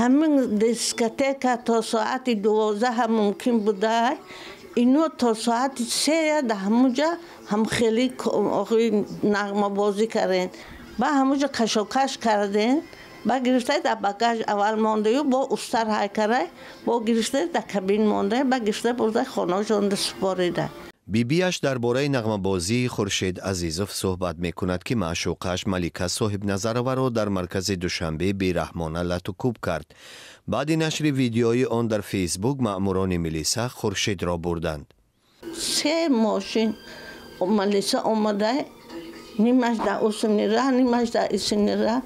همین دیسکوتک تا ساعت 12 هم ممکن بوده. اینو تا ساعت 3 در همونجا هم خیلی نغمه بازی کردن. با همونجا کشوکش کردن. با گرفته در باگاژ اول مانده با استر های کرده. با گرفته در کابین مانده. با گرفته برده خانه‌شان سپاریده. بیبیش درباره نغمه بازی خورشید عزیزوف صحبت میکند که معشوقش ملیکا صاحب نظرова را در مرکز دوشنبه بیرحمانه لطوکوب کرد. بعد نشر ویدیوی آن در فیسبوک مأموران ملیسا خورشید را بردند. 3 ماشین ملیسا آمده، نیمش در اوسنی راه، نیمش در ایسنی راه.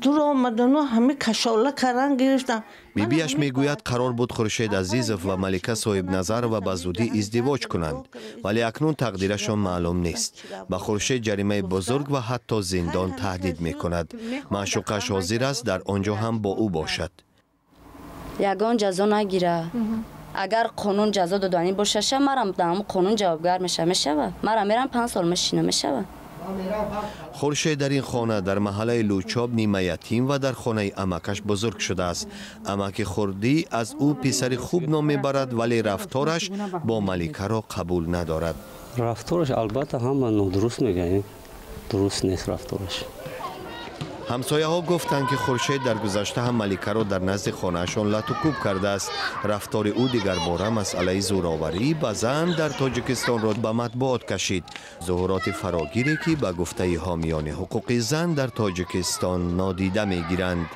دور آمدن و همه کشاله کردن گرفتن. بیبیش میگوید قرار بود خورشید عزیزوف و ملیکا صاحب نظرova به زودی ازدواج کنند، ولی اکنون تقدیرشان معلوم نیست. با خورشید جریمه بزرگ و حتی زندان تهدید میکند. معشوقش حاضر است در آنجا هم با او باشد. یگان جزا نگیره. اگر قانون جزا دادنی باشه مرا دام قانون جوابگار میشه. مرا میرم 5 سال مشینه میشه. خورشید در این خانه در محله لوچاب نیمه یتیم و در خانه امکش بزرگ شده است. امک خردی از او پسر خوب نام میبرد، ولی رفتارش با ملیکا را قبول ندارد. رفتارش البته هم نادرست میگن، درست نیست رفتارش. همسایه ها گفتند که خورشید در گذشته هم ملیکا را در نزد خانهشان لطوکوب کرده است. رفتار او دیگر باره مسئله زوراوری به زن در تاجیکستان را به مطبوعات کشید. ظهورات فراگیری که به گفته حامیان حقوق زن در تاجیکستان نادیده میگیرند.